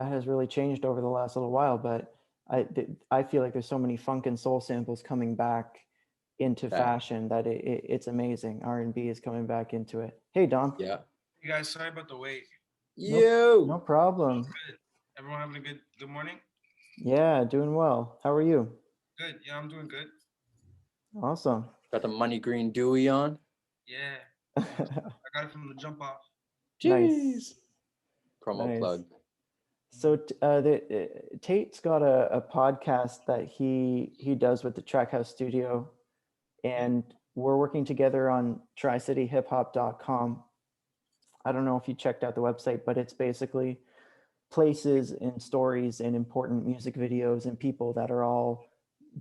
has really changed over the last little while, but I feel like there's so many funk and soul samples coming back into Yeah. fashion that it's amazing. R&B is coming back into it. Hey, Dom. Yeah. Hey guys, sorry about the wait. Nope, Yo. no problem. Good. Everyone having a good morning? Yeah, doing well. How are you? Good. Yeah, I'm doing good. Awesome. Got the money green Dewey on. Yeah. I got it from the jump off. Nice, Jeez. Promo nice. plug. So Tate's got a podcast that he does with the Trackhouse Studio, and we're working together on tricityhiphop.com. I don't know if you checked out the website, but it's basically places and stories and important music videos and people that are all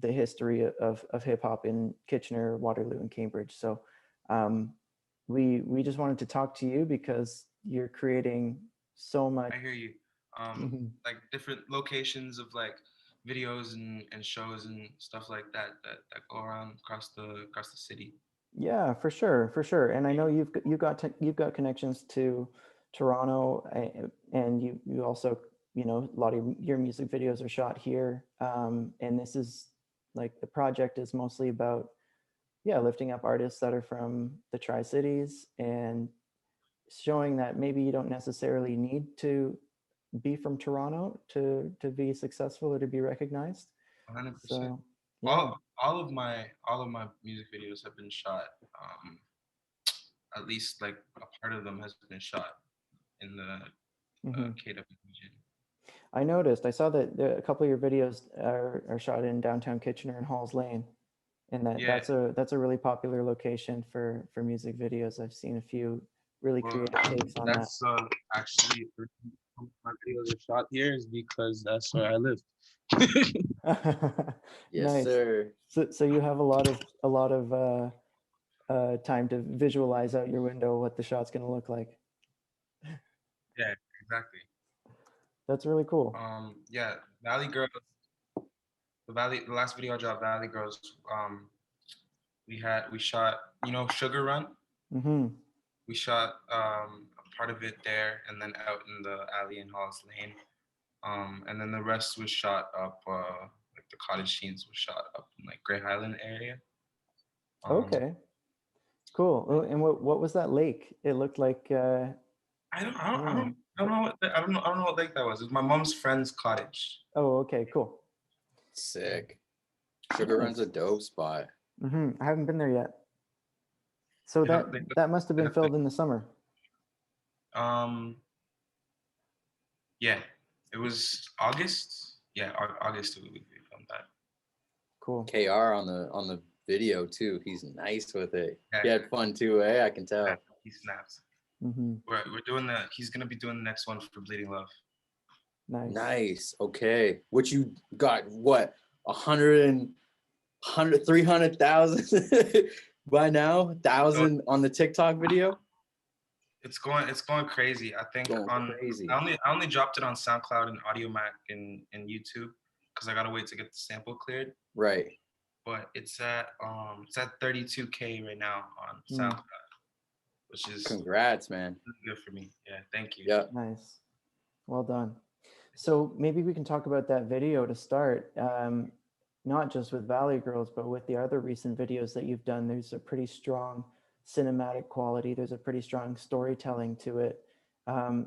the history of hip hop in Kitchener, Waterloo, and Cambridge. So um, we just wanted to talk to you because you're creating so much. I hear you. Mhm. Like different locations of like videos and shows and stuff like that go around across the city. Yeah, for sure. And I know you've got connections to Toronto, and you also, you know, a lot of your music videos are shot here. And this is like the project is mostly about, yeah, lifting up artists that are from the Tri-Cities and showing that maybe you don't necessarily need to be from Toronto to be successful or to be recognized. 100%. So yeah. All of my music videos have been shot. At least like a part of them has been shot in the Hmm. KW region. I noticed. I saw that a couple of your videos are shot in downtown Kitchener and Halls Lane, and Yeah. that's a really popular location for music videos. I've seen a few really Well, creative takes on that. that's actually the reason my videos are shot here is because that's where I live. Yes, Nice. sir. So you have a lot of time to visualize out your window what the shot's going to look like. Yeah, exactly. That's really cool. Yeah, Vallie Girls, the last video I dropped, Vallie Girls. We shot, Sugar Run. Hmm. We shot a part of it there, and then out in the alley in Halls Lane. And then the rest was shot up, like the cottage scenes was shot up in like Grey Highland area. Um, Okay. Cool. Oh, and what was that lake? It looked like I don't, I I don't, don't I know. don't, I don't know I don't know what lake that was. It was my mom's friend's cottage. Oh, okay, cool. Sick. Sugar Run's a Nice. dope spot. I haven't been there yet. So They have, they, that must have they been have the, filled in the summer. um, yeah, it was August. Yeah, August we filmed that. Cool. KR on the video too. He's nice with it. Yeah, He had fun too, eh? I can yeah, tell. he snaps. Hmm. We're doing he's gonna be doing the next one for Bleeding Love. Nice. Nice. Okay. What you got? What? 300,000 by now? So 1,000 on the TikTok video? it's going crazy. I think Going crazy. I only dropped it on SoundCloud and AudioMac and YouTube because I gotta wait to get the sample cleared. Right. But it's at 32K right now on Mm, SoundCloud, which is Congrats, man. really good for me. Yeah, thank you. Yeah. nice. Well done. So maybe we can talk about that video to start. Not just with Vallie Girls, but with the other recent videos that you've done. There's a pretty strong cinematic quality. There's a pretty strong storytelling to it.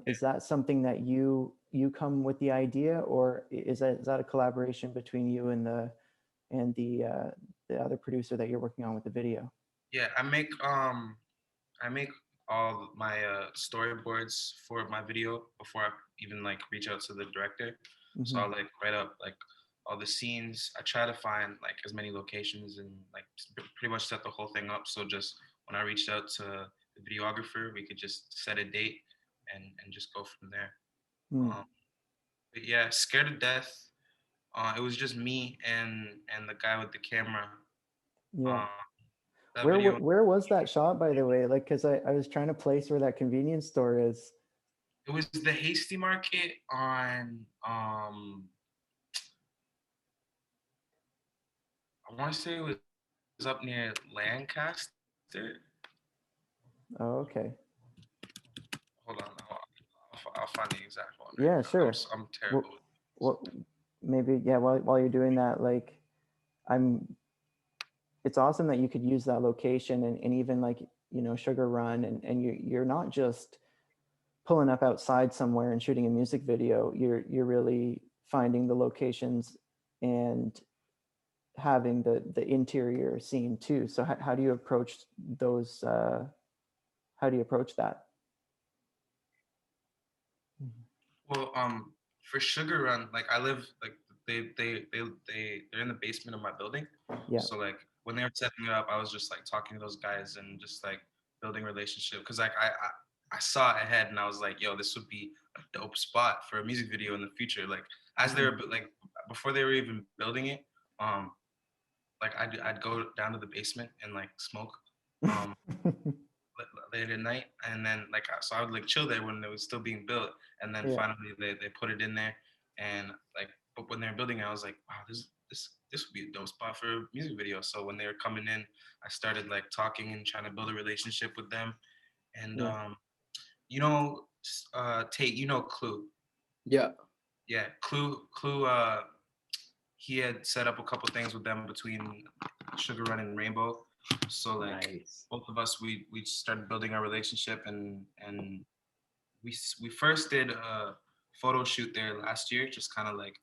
Is that something that you come with the idea, or is that a collaboration between you and the other producer that you're working on with the video? Yeah, I make all my storyboards for my video before I even like reach out to the director. So Hmm. I'll like write up like all the scenes. I try to find like as many locations and like pretty much set the whole thing up. So just when I reached out to the videographer, we could just set a date and just go from there. Mm, Um, but yeah, Scared to Death. It was just me and the guy with the camera. yeah. Uh, that video. Where was that shot, by the way? Like, because I was trying to place where that convenience store is. It was the Hasty Market on I want to say it was up near Lancaster. Oh, okay. Hold on, I'll I'll find the exact one. Yeah, Right now. sure. I'm terrible. What maybe yeah, while you're doing that, like I'm it's awesome that you could use that location and even like, Sugar Run and you're not just pulling up outside somewhere and shooting a music video. You're really finding the locations and having the interior scene too. So how do you approach those how do you approach that? Well, for Sugar Run, like I live like they're in the basement of my building. Yeah. So like when they were setting it up, I was just like talking to those guys and just like building relationship because like I saw ahead and I was like, yo, this would be a dope spot for a music video in the future. Like as they were like before they were even building it, um, like I'd go down to the basement and like smoke. Um, late at night, and then like so I would like chill there when it was still being built, and then Yeah. finally they put it in there, and like but when they were building it, I was like, wow, this would be a dope spot for a music video. So when they were coming in, I started like talking and trying to build a relationship with them, and Yeah. Tate, Clue, Yeah. yeah, Clue, he had set up a couple things with them between Sugar Run and Rainbow. So like Nice. both of us, we started building our relationship, and we first did a photo shoot there last year, just kind of like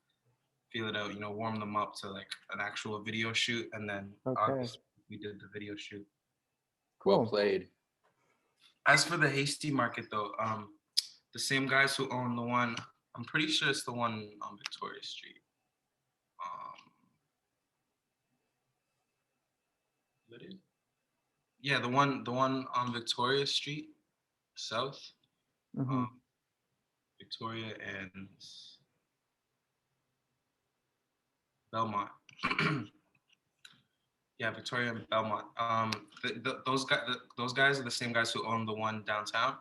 feel it out, warm them up to like an actual video shoot, and then Okay. August we did the video shoot. Cool. Well played. As for the Hasty Market though, the same guys who own the one, I'm pretty sure it's the one on Victoria Street. That is? Yeah, the one on Victoria Street, South, Mm-hmm. Victoria and Belmont. Yeah, Victoria and Belmont. Those guys are the same guys who own the one downtown.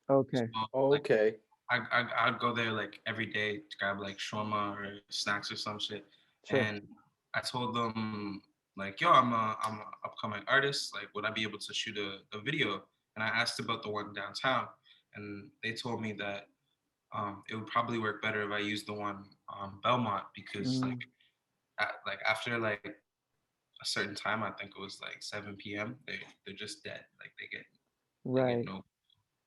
Okay. So, like, Okay. I'd go there like every day to grab like shawarma or snacks or some shit. Sure. And I told them like, yo, I'm a upcoming artist. Like, would I be able to shoot a video? And I asked about the one downtown, and they told me that it would probably work better if I used the one on Belmont because Mm. like after like a certain time, I think it was like 7 p.m. They're just dead. Like they get Right. no.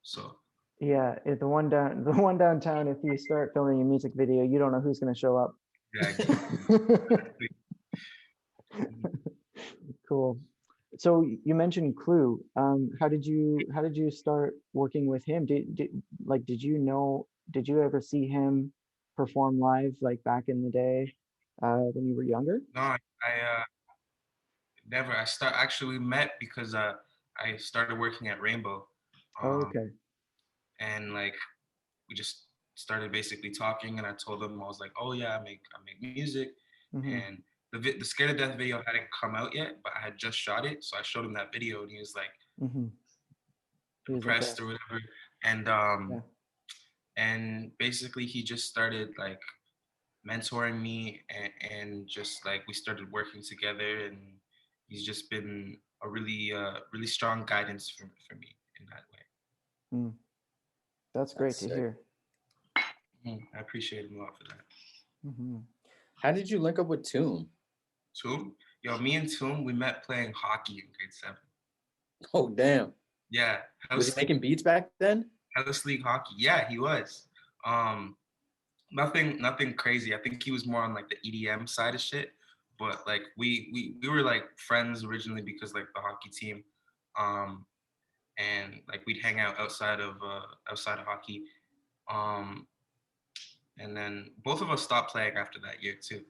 So Yeah, the one downtown, if you start filming a music video, you don't know who's going to show up. exactly. Cool. So you mentioned Clue. How did you start working with him? Did you ever see him perform live like back in the day when you were younger? No, I never. We met because I started working at Rainbow, Oh, um, okay. and like we just started basically talking, and I told him I was like, oh yeah, I make music, Mm-hmm. and the Scared to Death video hadn't come out yet, but I had just shot it, so I showed him that video, and he was like Mm-hmm. He was impressed impressed. or whatever, and Yeah. and basically he just started like mentoring me, and just like we started working together, and he's just been a really strong guidance for me in that way. Mm. That's great That's to sick. hear. I appreciate him a lot for that. Mm-hmm. How did you link up with Tomb? Toom, yo, me and Toom, we met playing hockey in grade 7. Oh damn. Yeah, Was he making beats back then? House League hockey. Yeah, he was. Um, nothing crazy. I think he was more on like the EDM side of shit. But like we were like friends originally because like the hockey team, um, and like we'd hang out outside of hockey, um, and then both of us stopped playing after that year too.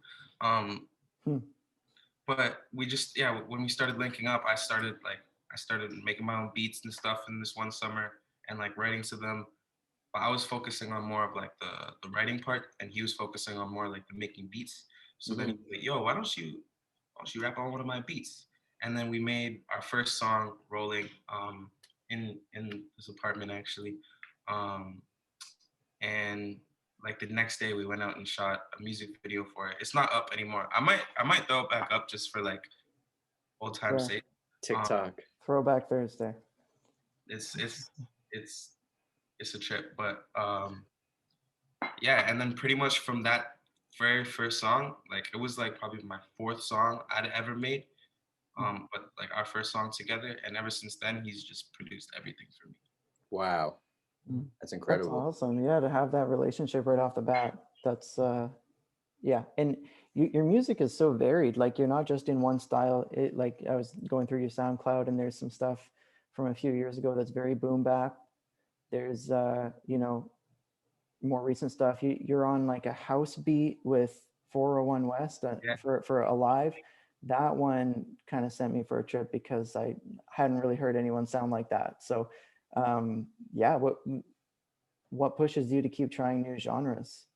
Um, Hmm. but we just when we started linking up, I started making my own beats and stuff in this one summer and like writing to them. But I was focusing on more of like the writing part, and he was focusing on more like the making beats. So then he was like, "Yo, why don't you rap on one of my beats?" And then we made our first song, "Rolling," in this apartment actually, um, and like the next day we went out and shot a music video for it. It's not up anymore. I might throw it back up just for like old time's Sure. sake. TikTok. Throwback Thursday. It's it's a trip. But yeah, and then pretty much from that very first song, like it was like probably my fourth song I'd ever made. But like our first song together, and ever since then, he's just produced everything for me. Wow, Mm. that's That's incredible. awesome. Yeah, to have that relationship right off the bat. That's yeah. And your music is so varied. Like you're not just in one style. It like I was going through your SoundCloud and there's some stuff from a few years ago that's very boom bap. There's you know, more recent stuff. You're on like a house beat with 401 West Yeah. for Alive. That one kind of sent me for a trip because I hadn't really heard anyone sound like that. So yeah, what pushes you to keep trying new genres?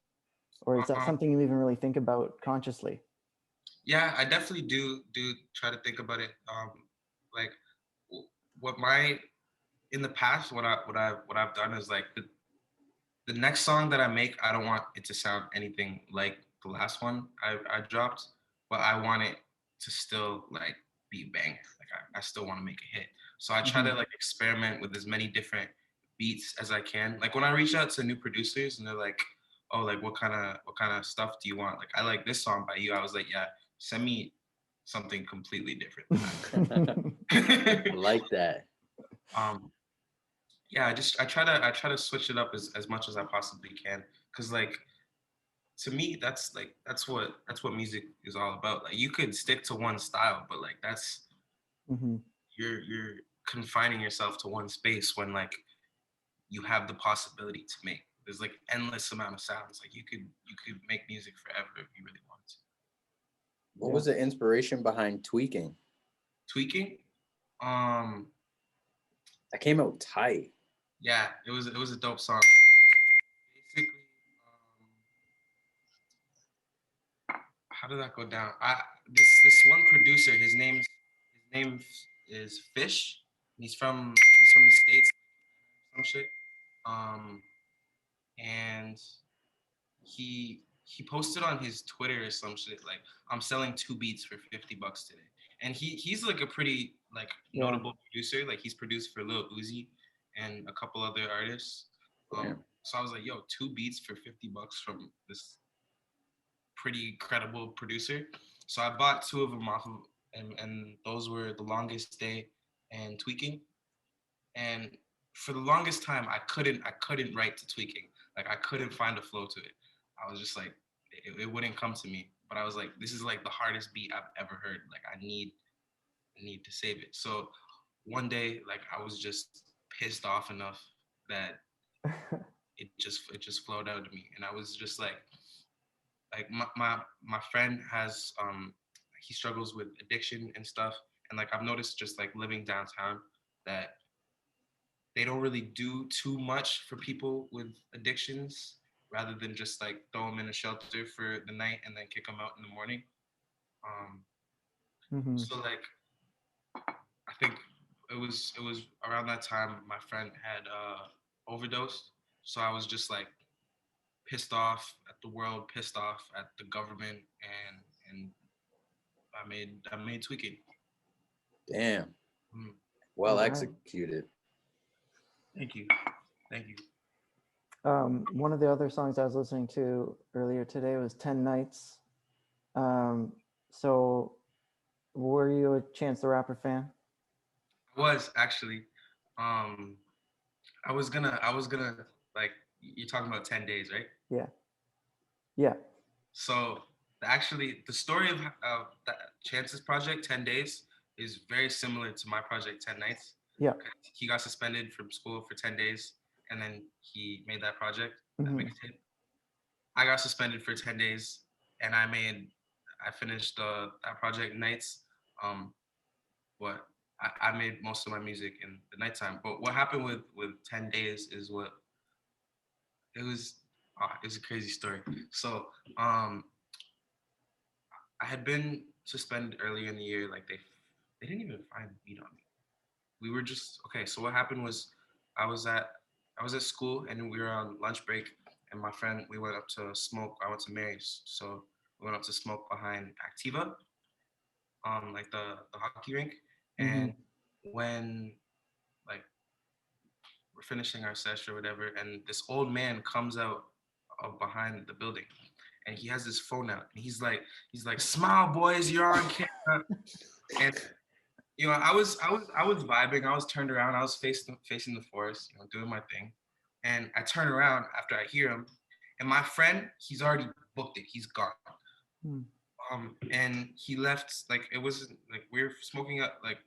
Or is that Um, something you even really think about consciously? yeah, I definitely do try to think about it. Like what my in the past, what I've done is like the next song that I make, I don't want it to sound anything like the last one I dropped, but I want it to still like be bang. Like I still want to make a hit. So I try to like experiment with as many different beats as I can. Like when I reach out to new producers and they're like, "Oh, like what kind of stuff do you want?" Like I like this song by you. I was like, "Yeah, send me something completely different than I that." like that. um, yeah, I try to switch it up as much as I possibly can, because like to me that's what music is all about. Like you could stick to one style, but like that's Hmm. you're confining yourself to one space when like you have the possibility to make. There's like endless amount of sounds. Like you could make music forever if you really wanted to. What Yeah. was the inspiration behind Tweaking? Tweaking, um, That came out tight. yeah, it was a dope song. Basically, how did that go down? This one producer, his name is Fish. He's from the States, some shit. Um, and he posted on his Twitter or some shit like, I'm selling 2 beats for $50 today. And he's like a pretty like Yeah. notable producer. Like he's produced for Lil Uzi and a couple other artists. Damn. So I was like, yo, 2 beats for $50 from this pretty credible producer. So I bought two of them off of, and those were The Longest Day and Tweaking. And for the longest time, I couldn't write to Tweaking. Like I couldn't find a flow to it. I was just like, it wouldn't come to me. But I was like, this is like the hardest beat I've ever heard. Like I need to save it. So one day, like I was just pissed off enough that it just flowed out of me, and I was just like my friend has he struggles with addiction and stuff, and like I've noticed just like living downtown that they don't really do too much for people with addictions, rather than just like throw them in a shelter for the night and then kick them out in the morning. um Hmm. so like I think it was around that time my friend had overdosed, so I was just like pissed off at the world, pissed off at the government, and I made Tweaking. Damn. Mm. Well All right. executed. Thank you, thank you. One of the other songs I was listening to earlier today was 10 Nights. Um, so were you a Chance the Rapper fan? I was actually, um, I was gonna like you're talking about 10 days, right? Yeah. Yeah. So actually, the story of that Chance's project, 10 days, is very similar to my project, 10 Nights. Yeah. He got suspended from school for 10 days, and then he made that project, that Hmm. mixtape. I got suspended for 10 days, and I finished that project Nights. Um, but I made most of my music in the nighttime. But what happened with 10 days is what it was a crazy story. So I had been suspended earlier in the year. Like they didn't even find weed on me. We were just okay. So what happened was I was at I was at school and we were on lunch break, and my friend, we went up to smoke. I went to Mary's, so we went up to smoke behind Activa, like the hockey rink. Hmm. And when like we're finishing our session or whatever, and this old man comes out of behind the building, and he has his phone out, and he's like, "Smile, boys, you're on camera." And you know, I was vibing. I was turned around. I was facing the forest, you know, doing my thing. And I turn around after I hear him, and my friend, he's already booked it. He's gone. Hmm. And he left. Like it was like we were smoking up like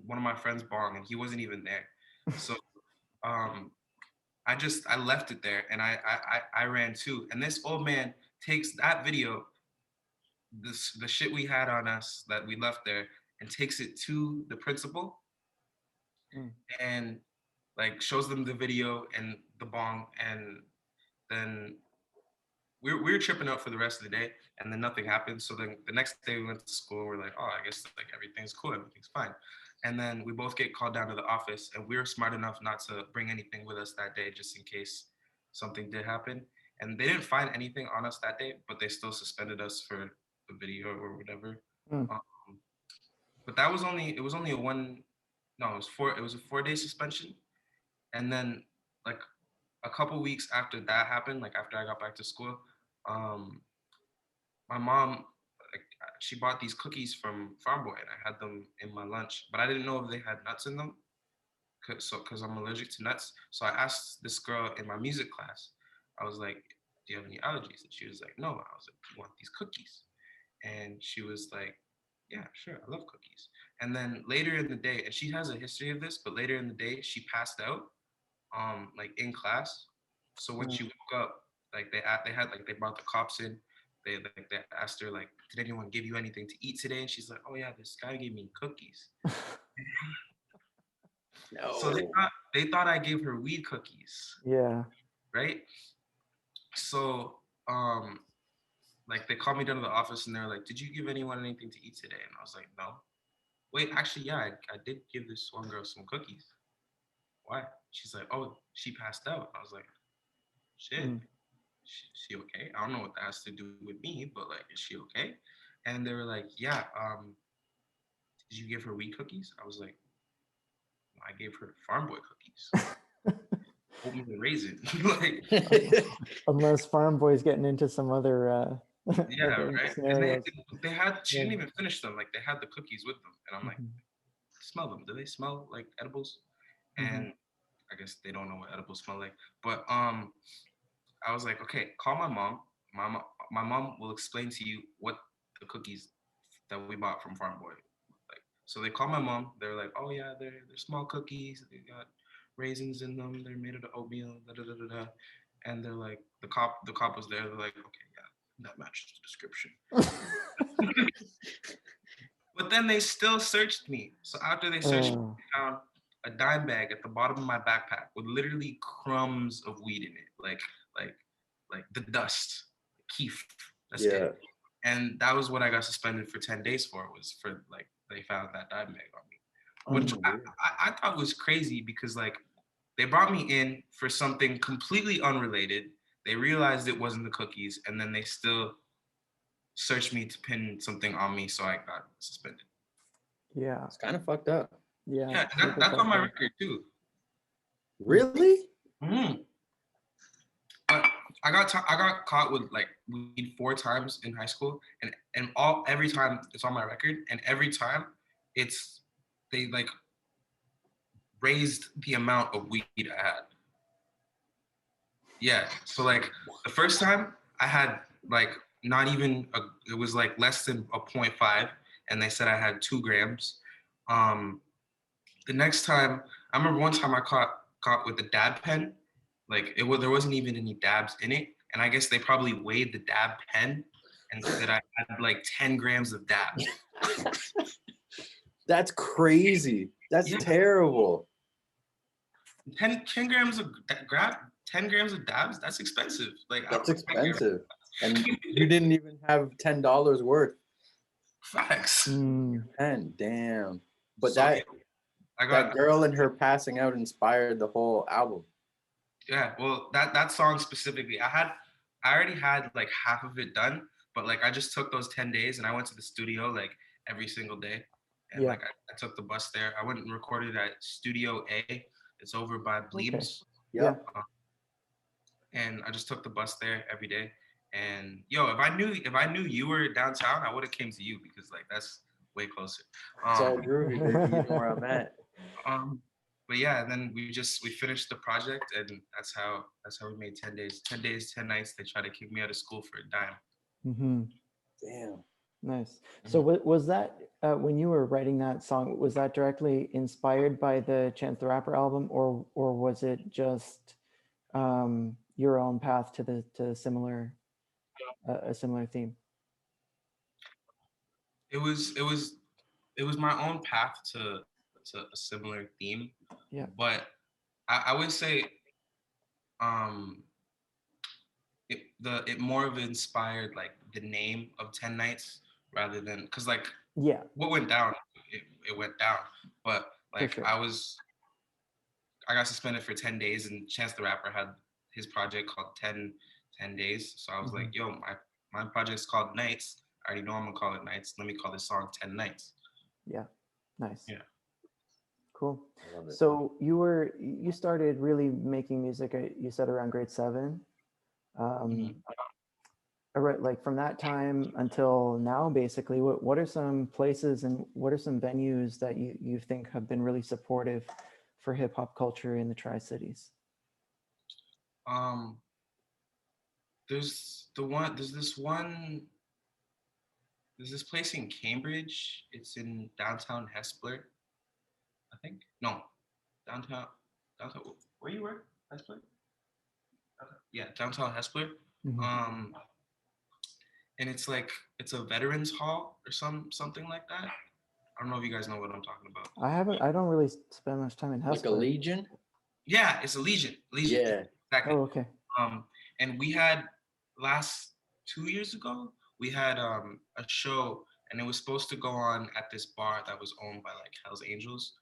one of my friends' bong, and he wasn't even there. So um, I left it there, and I ran too. And this old man takes that video, the shit we had on us that we left there, and takes it to the principal Hmm. and like shows them the video and the bong, and then we were tripping out for the rest of the day, and then nothing happened. So then the next day we went to school. We're like, oh, I guess like everything's cool, everything's fine. And then we both get called down to the office, and we were smart enough not to bring anything with us that day, just in case something did happen. And they didn't find anything on us that day, but they still suspended us for the video or whatever. Hmm. Um, but that was only it was only a one, no, it was a 4-day suspension. And then like a couple weeks after that happened, like after I got back to school, um, my mom, like, she bought these cookies from Farm Boy, and I had them in my lunch, but I didn't know if they had nuts in them, because I'm allergic to nuts. So I asked this girl in my music class, I was like, "Do you have any allergies?" And she was like, "No." I was like, "You want these cookies?" And she was like, "Yeah, sure, I love cookies." And then later in the day, and she has a history of this, but later in the day, she passed out, like in class. So when Hmm. she woke up, like they had like they brought the cops in. They asked her like, "Did anyone give you anything to eat today?" And she's like, "Oh yeah, this guy gave me cookies." So No. they thought I gave her weed cookies, Yeah. right? So like they called me down to the office, and they're like, "Did you give anyone anything to eat today?" And I was like, "No." Wait, actually, yeah, I did give this one girl some cookies. Why? She's like, "Oh, she passed out." I was like, "Shit, Hmm. she okay?" I don't know what that has to do with me, but like, is she okay? And they were like, "Yeah, did you give her weed cookies?" I was like, "I gave her Farm Boy cookies, oatmeal raisin." Like, Unless Farm Boy's getting into some other yeah, other right. And scenarios. they had she Yeah. didn't even finish them. Like they had the cookies with them, and I'm like, Mhm. smell them. Do they smell like edibles? Mhm. And I guess they don't know what edibles smell like. But I was like, okay, call my mom. My mom will explain to you what the cookies that we bought from Farm Boy look like. So they call my mom. They're like, oh yeah, they're small cookies. They got raisins in them. They're made out of oatmeal. Da da da da da. And they're like, the cop was there. They're like, okay, yeah, that matches the description. But then they still searched me. So after they searched me, Oh. they found a dime bag at the bottom of my backpack with literally crumbs of weed in it, like like the dust, keef. That's Yeah. it. And that was what I got suspended for 10 days for. Was for like they found that dime bag on me, which Mhm. I thought was crazy because like they brought me in for something completely unrelated. They realized it wasn't the cookies, and then they still searched me to pin something on me, so I got suspended. Yeah. It's kind of fucked up. Yeah. Yeah, Super that's on fucked my up. record too. Really? Mm. But I got caught with like weed 4 times in high school, and every time it's on my record, and every time it's they like raised the amount of weed I had. Yeah, so like the first time I had like not even it was like less than a point 0.5, and they said I had 2 grams. Um, the next time, I remember one time I caught with the dab pen. Like there wasn't even any dabs in it, and I guess they probably weighed the dab pen and said I had like 10 grams of dabs. That's crazy. That's Yeah, terrible. 10 grams of grab 10 grams of dabs. That's expensive. Like I That's don't think expensive. And you didn't even have $10 worth. facts. Mm. And damn. But So yeah, I that got girl and her passing out inspired the whole album. yeah. Well, that song specifically, I already had like half of it done, but like I just took those 10 days and I went to the studio like every single day, and Yeah. like I took the bus there. I went and recorded at Studio A. It's over by Bleems. Yeah. And I just took the bus there every day. And yo, if I knew you were downtown, I would have came to you because like that's way closer. It's all Um, groovy, baby. You know where I'm at. but yeah, and then we finished the project, and that's how we made 10 days, 10 nights. They tried to kick me out of school for a dime. Mm-hmm. Damn. Nice. So was that when you were writing that song, was that directly inspired by the Chance the Rapper album, or was it just your own path to similar a similar theme? It was my own path to a similar theme, Yeah. but I would say um it more of inspired like the name of 10 nights rather than because like Yeah. what went down it went down, but like sure. I got suspended for 10 days and Chance the Rapper had his project called 10 days, so I was like, yo, my project's called Nights. I already know I'm gonna call it Nights. Let me call this song 10 Nights. Yeah. Nice. Yeah. Cool. I love it. So you started really making music, you said around grade 7. Like from that time until now, basically, what are some places and what are some venues that you think have been really supportive for hip hop culture in the Tri-Cities? Um, there's this place in Cambridge. It's in downtown Hesper, I think. No, downtown where you were? Hesper? Yeah, downtown Hesper. Um, and it's like it's a veterans hall or something like that. I don't know if you guys know what I'm talking about. I don't really spend much time in Hesper. Like a Legion? Yeah, it's a Legion. Yeah. Exactly. Oh, okay. And we had last 2 years ago, we had a show, and it was supposed to go on at this bar that was owned by like Hell's Angels,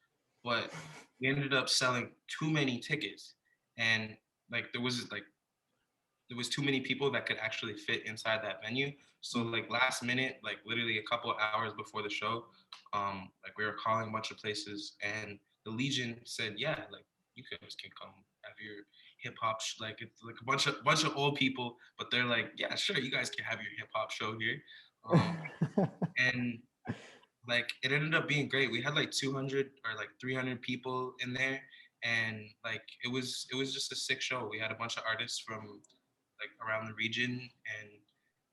but we ended up selling too many tickets, and like there was too many people that could actually fit inside that venue. So like last minute, like literally a couple of hours before the show, like we were calling a bunch of places, and the Legion said, yeah, like you guys can come have your hip hop. Like it's like a bunch of old people, but they're like, yeah, sure, you guys can have your hip hop show here. And like it ended up being great. We had like 200 or like 300 people in there, and like it was just a sick show. We had a bunch of artists from like around the region, and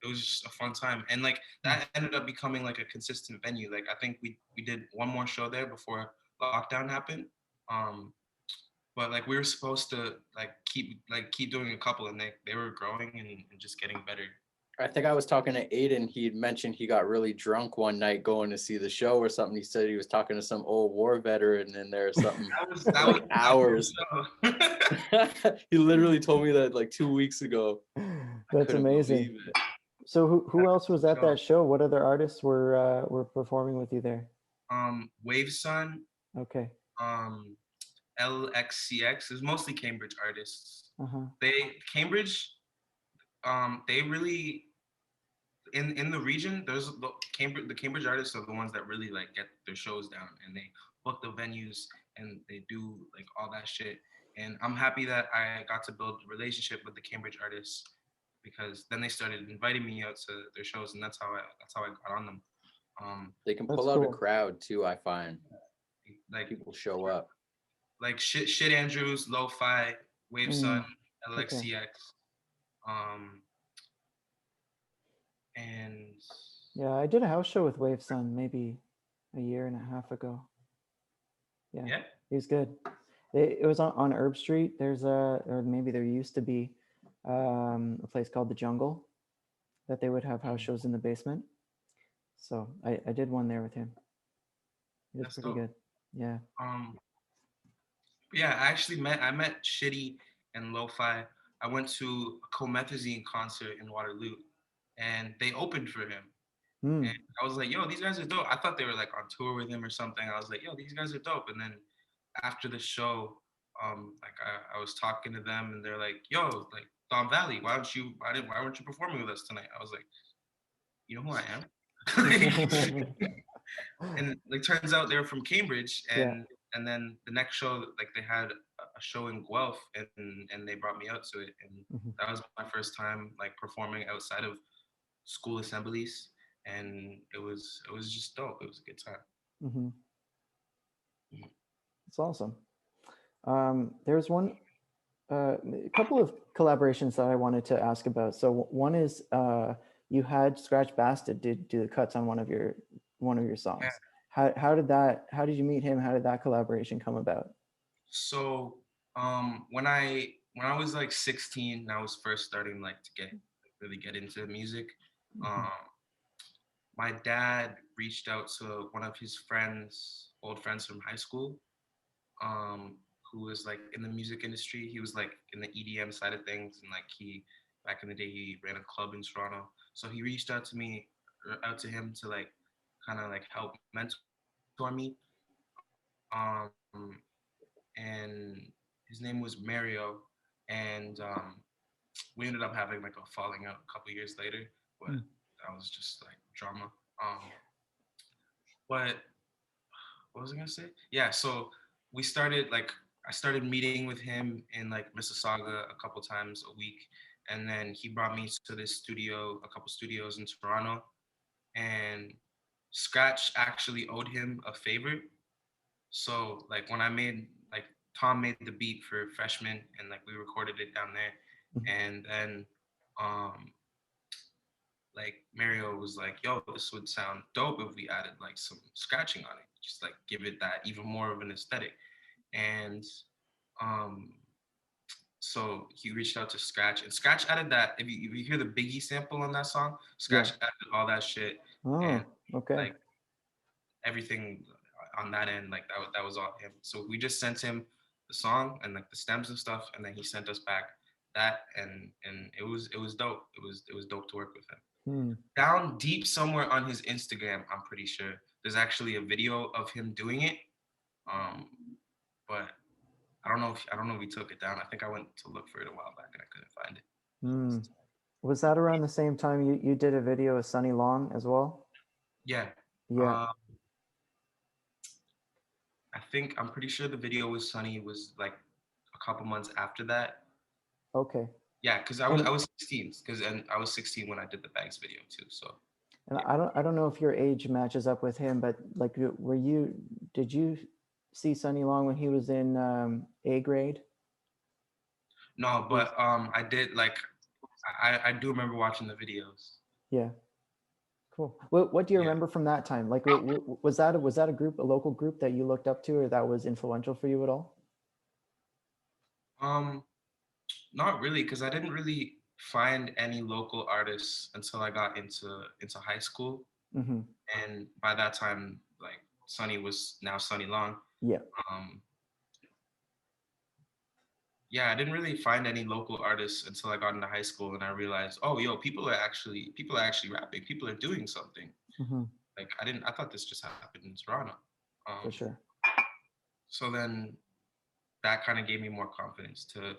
it was just a fun time. And like that ended up becoming like a consistent venue. Like I think we did one more show there before lockdown happened. But like we were supposed to keep doing a couple, and they were growing and just getting better. I think I was talking to Aiden. He had mentioned he got really drunk one night going to see the show or something. He said he was talking to some old war veteran in there or something. that like was hours. He literally told me that like 2 weeks ago. That's amazing. So who else was at that show? What other artists were performing with you there? Wave Sun. Okay. LXCX. It was mostly Cambridge artists. Cambridge, they really in the region. There's the Cambridge artists are the ones that really like get their shows down, and they book the venues and they do like all that shit. And I'm happy that I got to build a relationship with the Cambridge artists, because then they started inviting me out to their shows, and that's how I got on them. They can pull out a crowd too, I find. Like people show up. Like shit Andrews, Lo-Fi, Wave Sun, LXCX. And yeah, I did a house show with Wave Sun maybe a year and a half ago. Yeah. He was good. It was on Herb Street. There's or maybe there used to be a place called The Jungle that they would have house shows in the basement. So I did one there with him. It was pretty good. Yeah. Yeah, I met Shitty and Lo-Fi. I went to a Comethazine concert in Waterloo, and they opened for him. And I was like, yo, these guys are dope. I thought they were like on tour with him or something. I was like, yo, these guys are dope. And then after the show, like I was talking to them, and they're like, yo, like Dom Vallie, why weren't you performing with us tonight? I was like, you know who I am? And like turns out they were from Cambridge, and then the next show, like they had show in Guelph, and they brought me out to it, and Mhm. that was my first time like performing outside of school assemblies, and it was just dope. It was a good time. Mhm. Mhm. It's awesome. There's a couple of collaborations that I wanted to ask about. So one is you had Scratch Bastard do the cuts on one of your Yeah. songs. How did you meet him? How did that collaboration come about? So when I was like 16, I was first starting like to really get into music. Mhm. Um, my dad reached out to one of his friends, old friends from high school, um, who was like in the music industry. He was like in the EDM side of things, and like he back in the day he ran a club in Toronto. So he reached out to me, out to him to like kind of like help mentor me. And his name was Mario, and we ended up having like a falling out a couple years later, but Mm. that was just like drama. But what was I gonna say? Yeah, so we started like I started meeting with him in like Mississauga a couple times a week, and then he brought me to this studio, a couple studios in Toronto, and Scratch actually owed him a favor. So like when I made like Tom made the beat for Freshman, and like we recorded it down there, Mhm. and then um like Mario was like, yo, this would sound dope if we added like some scratching on it, just like give it that even more of an aesthetic. And um so he reached out to Scratch, and Scratch added that. If you hear the Biggie sample on that song, Yeah. Scratch added all that shit, and Oh, okay. like everything on that end, like that was all him. So we just sent him the song and like the stems and stuff, and then he sent us back that, and it was dope. It was dope to work with him. Hmm. Down deep somewhere on his Instagram, I'm pretty sure there's actually a video of him doing it. Um, but I don't know if he took it down. I think I went to look for it a while back and I couldn't find it. Hmm. Was that around the same time you did a video with Sunny Long as well? Yeah. Yeah. Uh, I'm pretty sure the video with Sunny was like a couple months after that. Okay. Yeah, because I was And I was 16, and I was 16 when I did the Bags video too. So and yeah. I don't know if your age matches up with him, but like did you see Sunny Long when he was in A grade? No, Was but I did like I do remember watching the videos. Yeah. Cool. What do you Yeah. remember from that time? Like, was that a local group that you looked up to, or that was influential for you at all? Um, Not really, because I didn't really find any local artists until I got into high school, Hmm. and by that time, like Sunny was now Sunny Long. Yeah. Um, yeah, I didn't really find any local artists until I got into high school, and I realized, oh, yo, people are actually rapping, people are doing something. Hmm. Like I thought this just happened in Toronto. For Um, sure. so then that kind of gave me more confidence to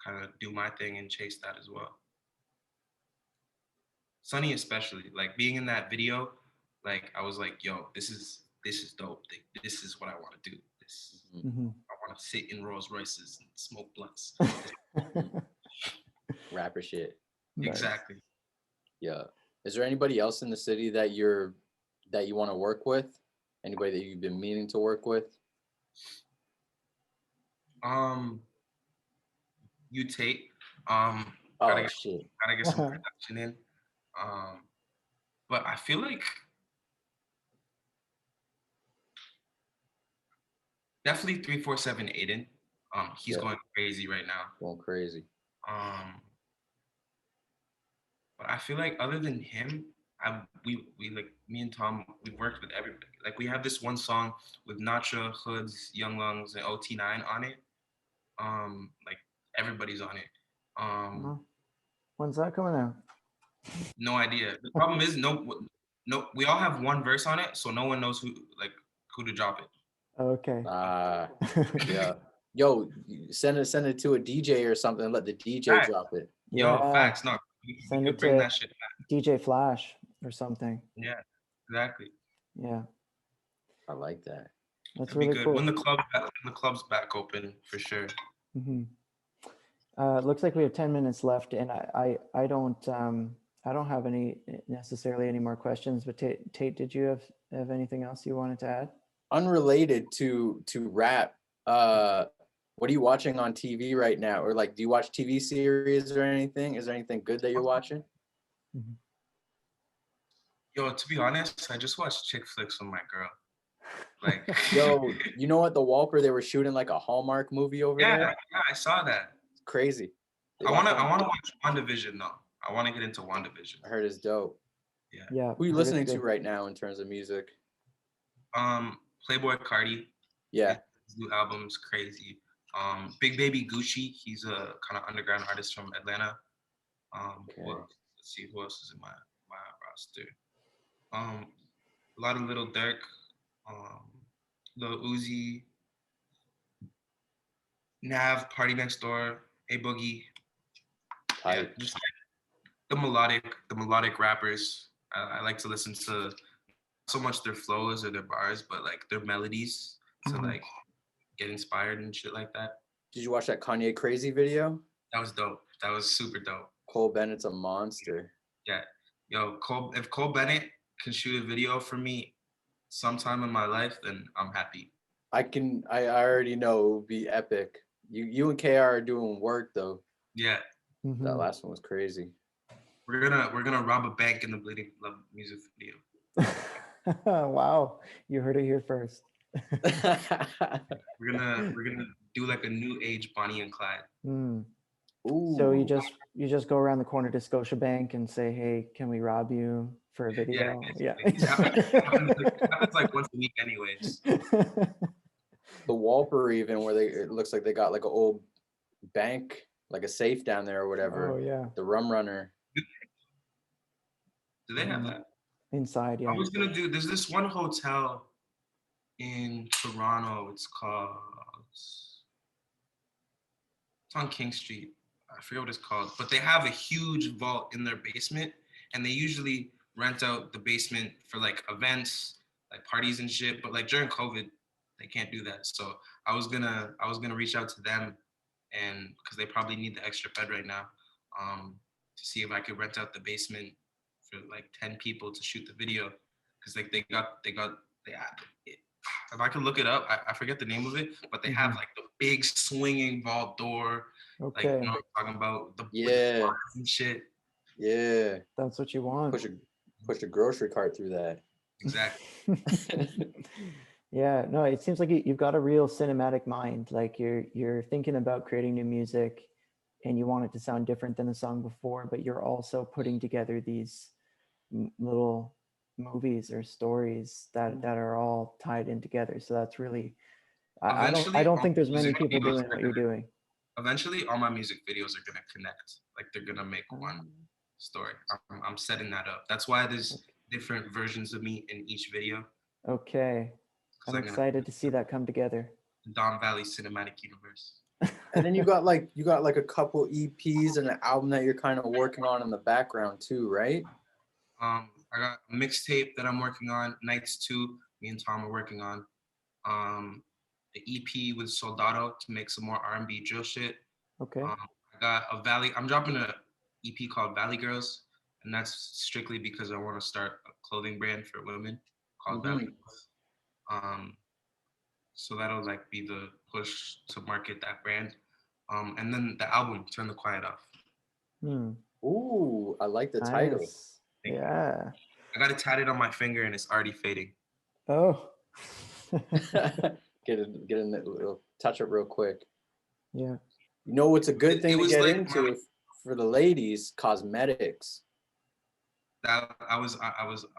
kind of do my thing and chase that as well. Sunny especially, like being in that video, like I was like, yo, this is dope. This is what I want to do. This Mhm. Hmm. I want to sit in Rolls Royces and smoke blunts. Rapper shit. Nice. Exactly. Yeah. Is there anybody else in the city that you want to work with? Anybody that you've been meaning to work with? Um, you Tate. Oh shit. Gotta get some production in. Um, but I feel like definitely 347 Aiden. He's Yeah, going crazy right now. going crazy. Um, but I feel like other than him, we like me and Tom, we've worked with everybody. Like we have this one song with Nacha, Hoods, Young Lungs, and OT9 on it. Like everybody's on it. Um, Well, when's that coming out? no idea. The problem is no, we all have one verse on it, so no one knows who to drop it. Okay. Yeah. Yo, send it to a DJ or something. Let the DJ Facts. drop it. Yo, Yeah. facts. No, we Send could it bring to that shit back. DJ Flash or something. Yeah, exactly. Yeah. I like that. That's It'd be really good when cool. the club's back open for sure. Mhm. It looks like we have 10 minutes left, and I don't have any necessarily any more questions. But Tate, did you have anything else you wanted to add? Unrelated to rap, what are you watching on TV right now? Or like, do you watch TV series or anything? Is there anything good that you're watching? Mhm. Yo, to be honest, I just watched chick flicks with my girl. Like, Yo, you know what, the Walper, they were shooting like a Hallmark movie over yeah, there. yeah, I saw that. It's crazy. They I got wanna fun. watch WandaVision though. I wanna get into WandaVision. I heard it's dope. Yeah. Yeah. Who are you heard it's listening to good. right now in terms of music? Playboy Cardi. Yeah. His new album's crazy. Big Baby Gucci, he's a kind of underground artist from Atlanta. Okay. Who else? Let's see who else is in my roster. A lot of Little Durk, Lil Uzi, Nav, Party Next Door, A Boogie. Yeah, Tight. just the melodic rappers. I like to listen to not so much their flows or their bars, but like their melodies to Mhm. like get inspired and shit like that. Did you watch that Kanye Crazy video? That was dope. That was super dope. Cole Bennett's a monster. Yeah. Yo, if Cole Bennett can shoot a video for me sometime in my life, then I'm happy. I already know it would be epic. You and KR are doing work though. Yeah. Mhm. That last one was crazy. We're gonna rob a bank in the Bleeding Love music video. Wow, you heard it here first. We're gonna do like a new age Bonnie and Clyde. Mm. Ooh. So you just go around the corner to Scotiabank and say, "Hey, can we rob you for a video?" Yeah. It happens like once a week anyways. The Walper even where it looks like they got like an old bank, like a safe down there or whatever. Oh yeah. The Rum Runner. Do they have that? Inside, I yeah. was gonna do. There's this one hotel in Toronto. It's on King Street. I forget what it's called, but they have a huge vault in their basement, and they usually rent out the basement for like events, like parties and shit. But like during COVID, they can't do that. So I was gonna reach out to them, and because they probably need the extra bed right now, to see if I could rent out the basement for like 10 people to shoot the video, because like they if I could look it up, I forget the name of it, but they have like the big swinging vault door. Like, Okay. you know what I'm talking about? With the Yeah. bars and shit. Yeah. That's what you want. Push a grocery cart through that. Exactly. Yeah, no, it seems like you've got a real cinematic mind. Like you're thinking about creating new music and you want it to sound different than the song before, but you're also putting together these little movies or stories that are all tied in together. So that's really I don't think there's many people doing what you're doing. Eventually, all my music videos are gonna connect. Like they're gonna make one story. I'm setting that up. That's why there's different versions of me in each video. Okay. I'm excited to see that come together. The Dom Vallie cinematic universe. And then you got like a couple EPs and an album that you're kind of working on in the background too, right? I got a mixtape that I'm working on. Nights 2, me and Tom are working on. The EP with Soldado to make some more R&B drill shit. Okay. I got a Vallie. I'm dropping a EP called Vallie Girls, and that's strictly because I want to start a clothing brand for women called Vallie Girls. So that'll like be the push to market that brand. And then the album, Turn the Quiet Off. Ooh, I like the title. Yeah. I got it tatted on my finger and it's already fading. Oh. Get in that little touch up real quick. Yeah. You know what's a good thing to get like into for the ladies? Cosmetics. That I was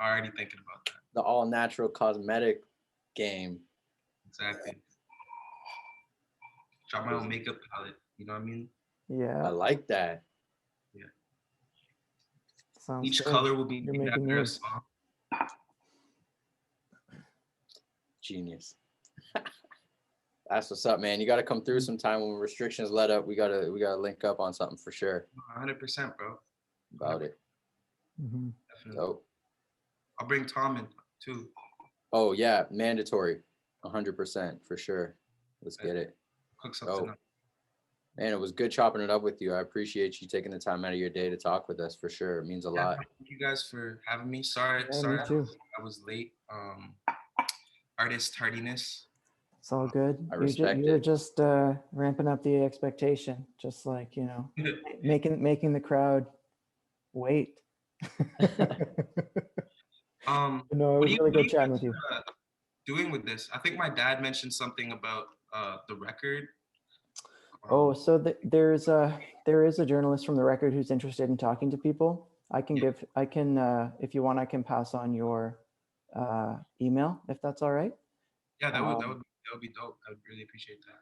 already thinking about that. The all natural cosmetic game. Exactly. Drop my own makeup palette. You know what I mean? Yeah. I like that. Yeah. Sounds Each good. color will be You're named making after a moves. song. Genius. That's what's up, man. You got to come through sometime when restrictions let up. We gotta link up on something for sure. 100%, bro. About it. Definitely. Dope. I'll bring Tom in too. Oh yeah, mandatory. 100% for sure. Let's get it. Cook something up. Man, it was good chopping it up with you. I appreciate you taking the time out of your day to talk with us for sure. It means a lot. Thank you guys for having me. Sorry, Yeah, me too. I was late. Artist tardiness. It's all good. I respect You're it. just ramping up the expectation, just like, you know, making the crowd wait. No, it was really good chatting with you. Doing with this? I think my dad mentioned something about the record. Oh, so there is a journalist from the Record who's interested in talking to people. I can if you want, I can pass on your email if that's all right. Yeah, that would be dope. I would really appreciate that.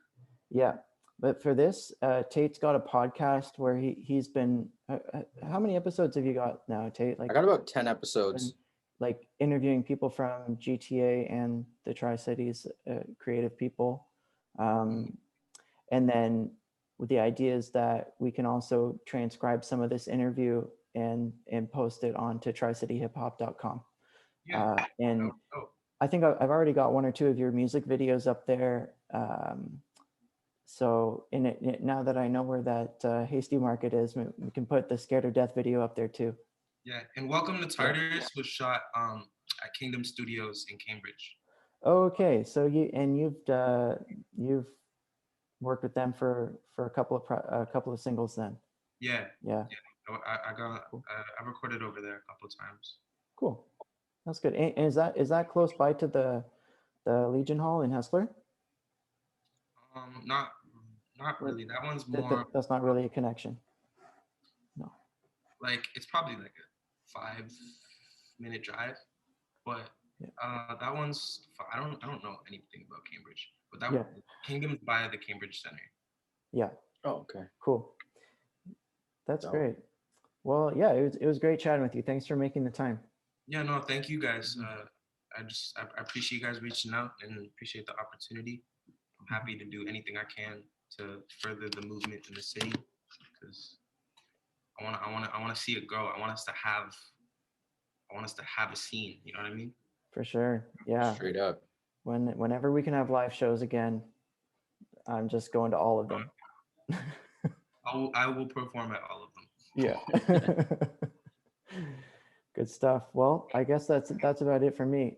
Yeah, but for this, Tate's got a podcast where he's been. How many episodes have you got now, Tate? Like I got about 10 episodes. like interviewing people from GTA and the Tri-Cities, creative people. And then with the idea is that we can also transcribe some of this interview and post it onto tricityhiphop.com. Yeah. And I think I've already got one or two of your music videos up there. So now that I know where that Hasty Market is, we can put the Scared of Death video up there too. Yeah, and Welcome to Tartarus was shot at Kingdom Studios in Cambridge. Okay, so you've worked with them for a couple of singles then. Yeah. Yeah. I recorded over there a couple of times. Cool, that's good. And is that close by to the Legion Hall in Hessler? Not really. That one's more. That's not really a connection. No. Like it's probably like a 5-minute drive, but that one's. I don't know anything about Cambridge, but that Kingdom's by the Cambridge Center. Yeah. Oh, okay. Cool. That's great. Well, yeah, it was great chatting with you. Thanks for making the time. Yeah, no, thank you guys. I appreciate you guys reaching out and appreciate the opportunity. I'm happy to do anything I can to further the movement in the city because I want to see it grow. I want us to have a scene. You know what I mean? For sure. Yeah. Straight up. Whenever we can have live shows again, I'm just going to all of them. I will perform at all of them. Yeah. Good stuff. Well, I guess that's about it for me.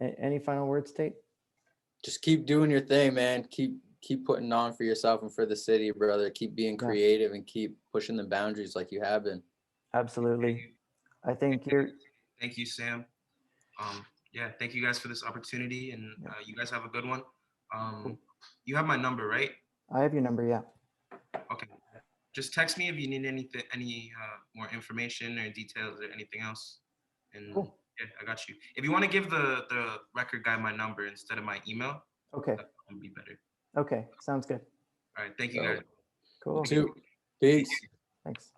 Any final words, Tate? Just keep doing your thing, man. Keep putting on for yourself and for the city, brother. Keep being creative and keep pushing the boundaries like you have been. Absolutely. I think Thank you, Sam. Yeah, thank you guys for this opportunity, and you guys have a good one. You have my number, right? I have your number, yeah. Okay. Just text me if you need any more information or details or anything else. And yeah, I got you. If you want to give the record guy my number instead of my email, okay, that would be better. Okay, sounds good. All right, thank you guys. Cool. Peace. Thanks.